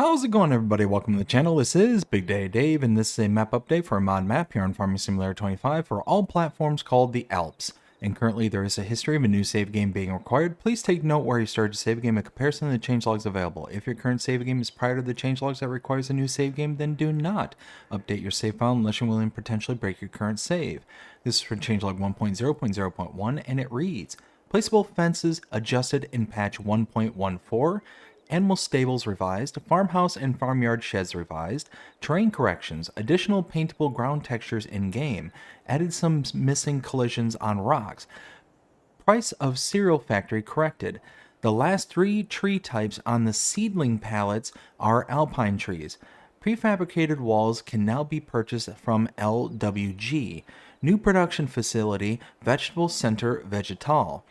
How's it going, everybody? Welcome to the channel. This is Big Day Dave, and this is a map update for a mod map here on Farming Simulator 25 for all platforms called the Alps. And currently there is a history of a new save game being required. Please take note where you started to save a game in comparison to the changelogs available. If your current save game is prior to the changelogs that requires a new save game, then do not update your save file unless you're willing to potentially break your current save. This is for changelog 1.0.0.1, and it reads, Placeable fences adjusted in patch 1.14. Animal stables revised, farmhouse and farmyard sheds revised, terrain corrections, additional paintable ground textures in-game, added some missing collisions on rocks, price of cereal factory corrected. The last three tree types on the seedling pallets are alpine trees. Prefabricated walls can now be purchased from LWG. New production facility, Vegetable Center Vegetal.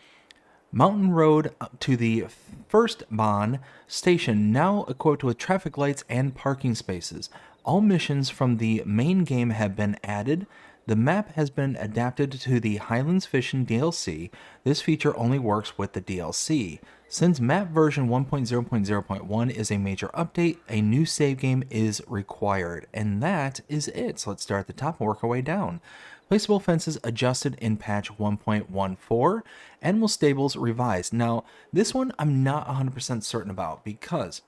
Mountain Road to the first Bahn station now equipped with traffic lights and parking spaces. All missions from the main game have been added. The map has been adapted to the Highlands Fishing DLC. This feature only works with the DLC. Since map version 1.0.0.1 is a major update, a new save game is required. And that is it. So let's start at the top and work our way down. Placeable fences adjusted in patch 1.14. Animal stables revised. Now, this one I'm not 100% certain about because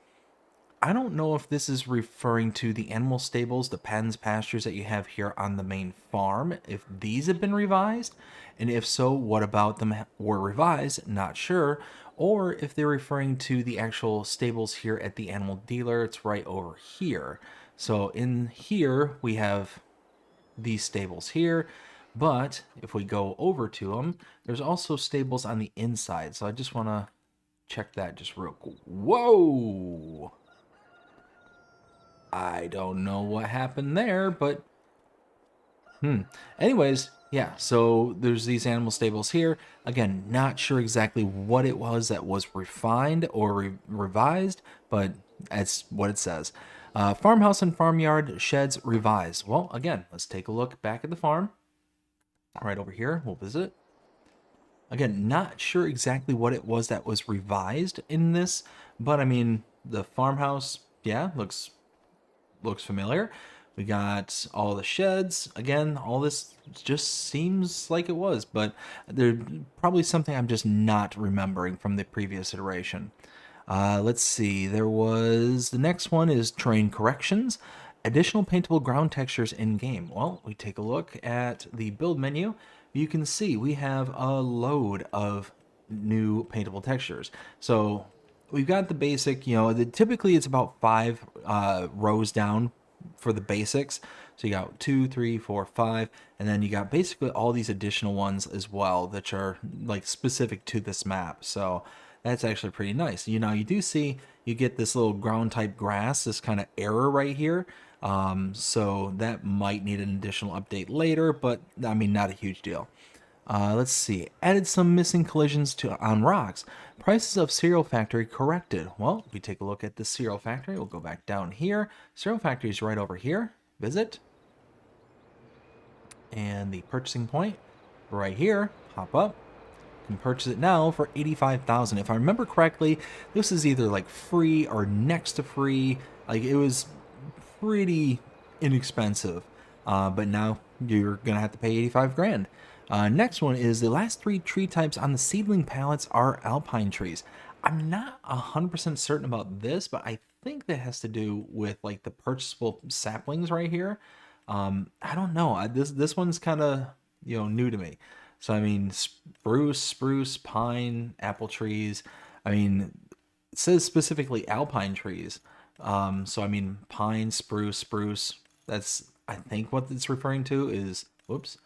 I don't know if this is referring to the animal stables, the pens, pastures that you have here on the main farm, if these have been revised, and if so, what about them were revised? Not sure. Or if they're referring to the actual stables here at the animal dealer, it's right over here. So in here, we have these stables here, but if we go over to them, there's also stables on the inside. So I just want to check that just real quick. Whoa! I don't know what happened there, but anyways, yeah, so there's these animal stables here. Again, not sure exactly what it was that was refined or revised, but that's what it says. Farmhouse and farmyard sheds revised. Well, again, let's take a look back at the farm. Right over here, we'll visit. Again, not sure exactly what it was that was revised in this, but I mean, the farmhouse, yeah, looks familiar. We got all the sheds. Again, all this just seems like it was, but there's probably something I'm just not remembering from the previous iteration. Let's see. There was the next one is terrain corrections, additional paintable ground textures in game. Well, we take a look at the build menu. You can see we have a load of new paintable textures. So we've got the basic, typically it's about 5 rows down for the basics. So you got 2, 3, 4, 5, and then you got basically all these additional ones as well that are like specific to this map. So that's actually pretty nice. You do see you get this little ground type grass, this kind of error right here. So that might need an additional update later, but I mean, not a huge deal. Let's see. Added some missing collisions on rocks. Prices of cereal factory corrected. Well, if we take a look at the cereal factory, we'll go back down here. Cereal factory is right over here. Visit. And the purchasing point right here. Hop up. Can purchase it now for 85,000. If I remember correctly, this is either like free or next to free. Like it was pretty inexpensive. But now you're gonna have to pay 85 grand. Next one is the last 3 tree types on the seedling pallets are alpine trees. I'm not 100% certain about this, but I think that has to do with like the purchasable saplings right here. I don't know. This one's kind of new to me. So I mean, spruce, pine, apple trees. I mean, it says specifically alpine trees. So I mean, pine, spruce. That's I think what it's referring to is whoops.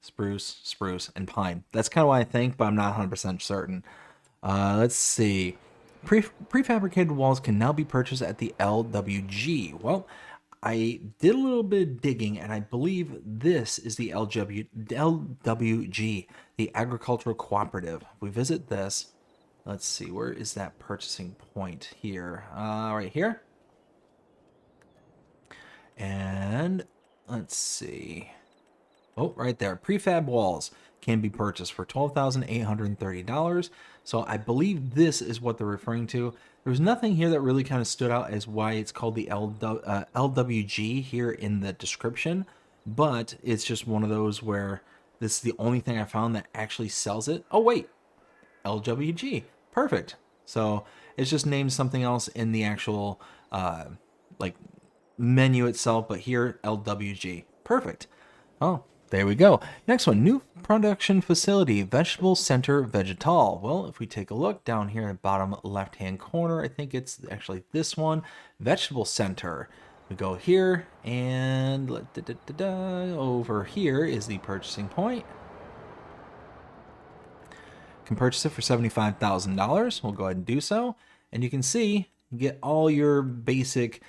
Spruce, and pine. That's kind of what I think, but I'm not 100% certain. Let's see. Prefabricated walls can now be purchased at the LWG. Well, I did a little bit of digging, and I believe this is the LWG, the Agricultural Cooperative. If we visit this, let's see, where is that purchasing point here? Right here. And let's see. Oh, right there. Prefab walls can be purchased for $12,830. So I believe this is what they're referring to. There was nothing here that really kind of stood out as why it's called the LWG here in the description, but it's just one of those where this is the only thing I found that actually sells it. Oh, wait, LWG. Perfect. So it's just named something else in the actual like menu itself, but here LWG. Perfect. Oh, there we go. Next one, new production facility, Vegetable Center Vegetal. Well, if we take a look down here in the bottom left-hand corner, I think it's actually this one, Vegetable Center. We go here, and over here is the purchasing point. Can purchase it for $75,000. We'll go ahead and do so. And you can see, you get all your basic,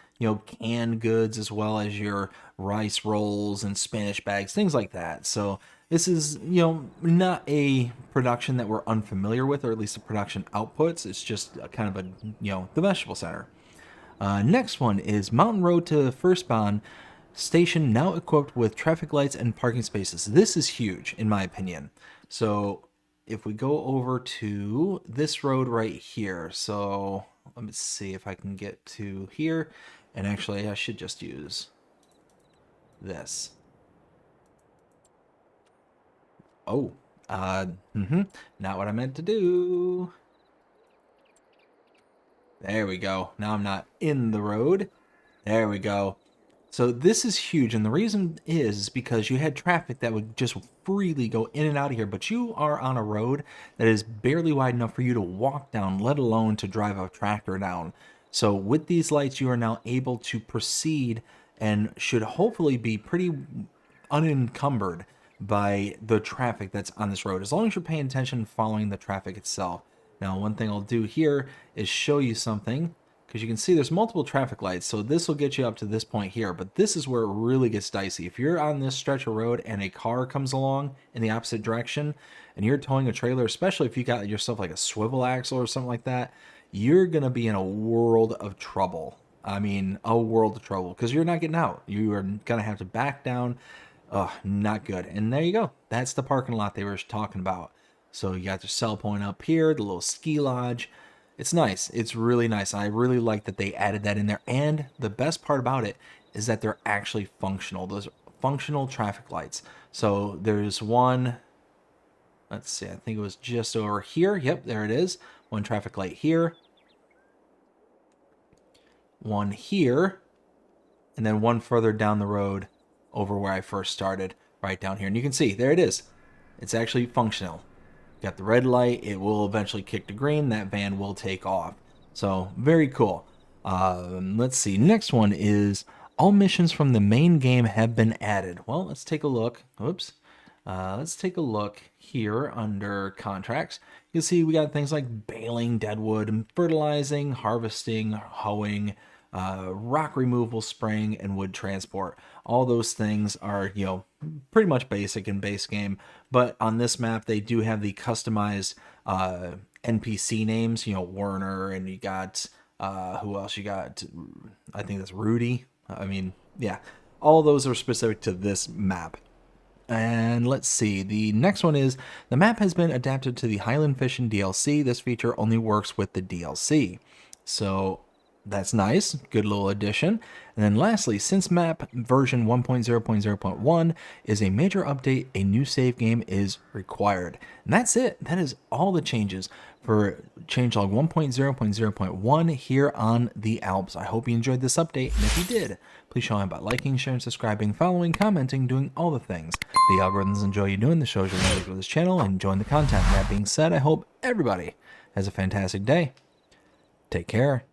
canned goods as well as your rice rolls and Spanish bags, things like that. So this is, not a production that we're unfamiliar with, or at least the production outputs. It's just kind of the vegetable center. Next one is Mountain Road to First Bond Station, now equipped with traffic lights and parking spaces. This is huge, in my opinion. So if we go over to this road right here, so let me see if I can get to here, and actually I should just use this. Oh, not what I meant to do. There we go. Now I'm not in the road. There we go. So this is huge, and the reason is because you had traffic that would just freely go in and out of here, but you are on a road that is barely wide enough for you to walk down, let alone to drive a tractor down. So with these lights, you are now able to proceed and should hopefully be pretty unencumbered by the traffic that's on this road, as long as you're paying attention and following the traffic itself. Now, one thing I'll do here is show you something, because you can see there's multiple traffic lights, so this will get you up to this point here, but this is where it really gets dicey. If you're on this stretch of road and a car comes along in the opposite direction and you're towing a trailer, especially if you got yourself like a swivel axle or something like that, you're going to be in a world of trouble. I mean, a world of trouble, because you're not getting out. You are going to have to back down. Not good. And there you go. That's the parking lot they were talking about. So you got your cell point up here, the little ski lodge. It's nice. It's really nice. I really like that they added that in there. And the best part about it is that they're actually functional. Those are functional traffic lights. So there's one, let's see, I think it was just over here. Yep, there it is. One traffic light here. One here. And then one further down the road over where I first started, right down here. And you can see, there it is. It's actually functional. Got the red light, it will eventually kick to green, that van will take off. So very cool. Let's see, next one is all missions from the main game have been added. Well, let's take a look. Oops. Let's take a look here under contracts. You can see we got things like baling deadwood, fertilizing, harvesting, hoeing, rock removal, spraying, and wood transport. All those things are, pretty much basic in base game. But on this map, they do have the customized NPC names, Werner, and you got, who else you got? I think that's Rudy. I mean, yeah, all those are specific to this map. And let's see, the next one is, the map has been adapted to the Highland Fishing DLC. This feature only works with the DLC. So that's nice, good little addition. And then lastly, since map version 1.0.0.1 is a major update, a new save game is required. And that's it. That is all the changes for changelog 1.0.0.1 here on the Alps. I hope you enjoyed this update, and if you did, please show me by liking, sharing, subscribing, following, commenting, doing all the things the algorithms enjoy you doing. The shows you're going to for this channel and enjoying the content. That being said, I hope everybody has a fantastic day. Take care.